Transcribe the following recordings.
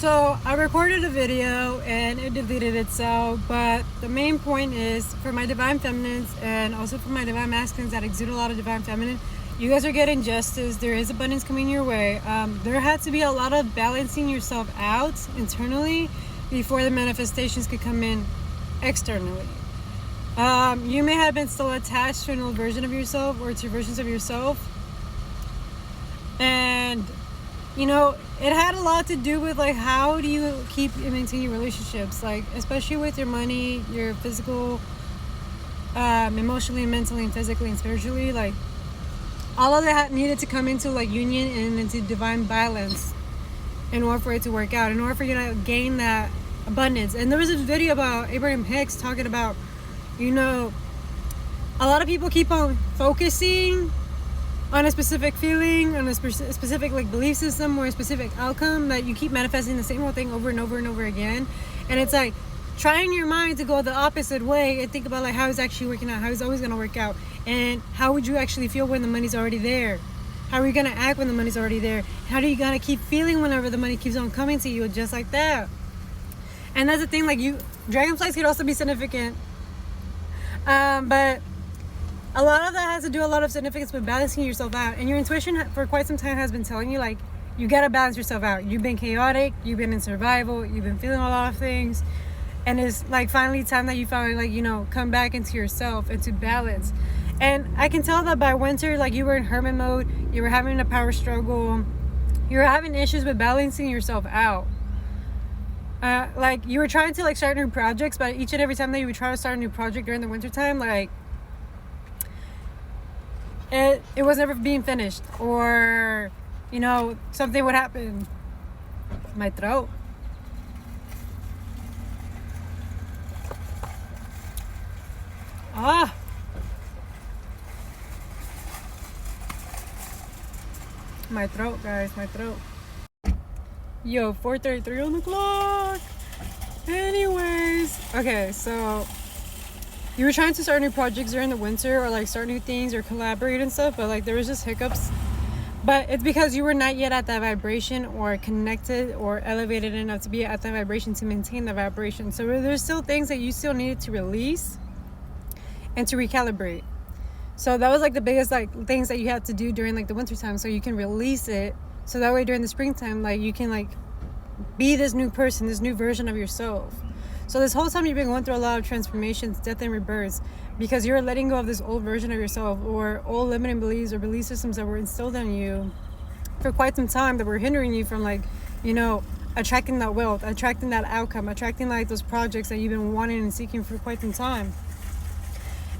So I recorded a video and it deleted itself, but the main point is for my divine feminines and also for my divine masculines that exude a lot of divine feminine, you guys are getting justice. There is abundance coming your way. There had to be a lot of balancing yourself out internally before the manifestations could come in externally. You may have been still attached to an old version of yourself or to versions of yourself, and you know, it had a lot to do with like how do you keep and maintain your relationships, like especially with your money, your physical, emotionally, mentally, and physically and spiritually. Like all of that needed to come into like union and into divine balance in order for it to work out, in order for you to gain that abundance. And there was a video about Abraham Hicks talking about, you know, a lot of people keep on focusing on a specific feeling, on a specific like belief system or a specific outcome, that you keep manifesting the same old thing over and over and over again. And it's like trying your mind to go the opposite way and think about like how it's actually working out, how it's always going to work out, and how would you actually feel when the money's already there? How are you going to act when the money's already there? How do you got to keep feeling whenever the money keeps on coming to you, just like that? And that's the thing, like dragonflies could also be significant, but a lot of that has to do a lot of significance with balancing yourself out. And your intuition for quite some time has been telling you like you gotta balance yourself out. You've been chaotic, you've been in survival, you've been feeling a lot of things, and it's like finally time that you finally like, you know, come back into yourself, into balance. And I can tell that by winter, like you were in hermit mode, you were having a power struggle, you were having issues with balancing yourself out. Like you were trying to like start new projects, but each and every time that you would try to start a new project during the winter time, like it was never being finished, or you know, something would happen. My throat. My throat, guys, my throat. Yo, 4:33 on the clock. Anyways, okay, so you were trying to start new projects during the winter, or like start new things or collaborate and stuff, but like there was just hiccups. But it's because you were not yet at that vibration or connected or elevated enough to be at that vibration to maintain the vibration. So there's still things that you still needed to release and to recalibrate. So that was like the biggest like things that you had to do during like the winter time, so you can release it, so that way during the springtime like you can like be this new person, this new version of yourself. So this whole time you've been going through a lot of transformations, death and rebirths, because you're letting go of this old version of yourself or old limiting beliefs or belief systems that were instilled in you for quite some time, that were hindering you from like, you know, attracting that wealth, attracting that outcome, attracting like those projects that you've been wanting and seeking for quite some time.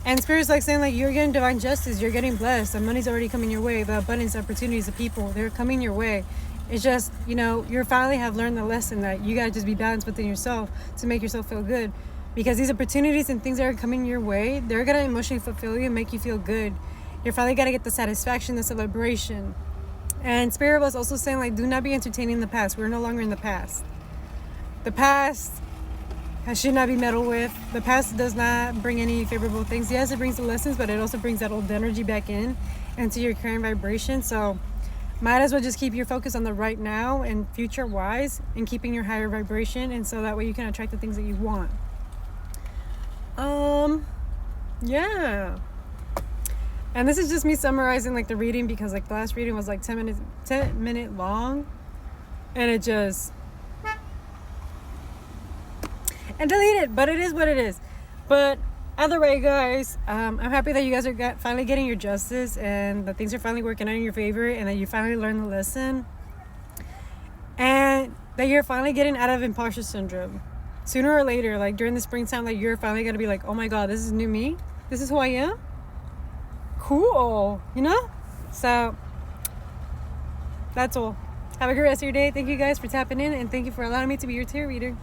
And Spirit's like saying like you're getting divine justice, you're getting blessed, the money's already coming your way, the abundance, opportunities, the people, they're coming your way. It's just, you know, you finally have learned the lesson that you gotta just be balanced within yourself to make yourself feel good. Because these opportunities and things that are coming your way, they're gonna emotionally fulfill you and make you feel good. You're finally gotta get the satisfaction, the celebration. And Spirit was also saying like, do not be entertaining the past. We're no longer in the past. The past should not be meddled with. The past does not bring any favorable things. Yes, it brings the lessons, but it also brings that old energy back in into your current vibration. So might as well just keep your focus on the right now and future wise, and keeping your higher vibration, and so that way you can attract the things that you want. Yeah. And this is just me summarizing like the reading, because like the last reading was like 10 minute long, and it just and deleted, but it is what it is. But either way, guys, I'm happy that you guys are finally getting your justice, and that things are finally working out in your favor, and that you finally learned the lesson, and that you're finally getting out of imposter syndrome. Sooner or later, like during the springtime, like you're finally gonna be like, oh my god, this is new me, this is who I am. Cool, you know? So that's all. Have a great rest of your day. Thank you guys for tapping in, and thank you for allowing me to be your tarot reader.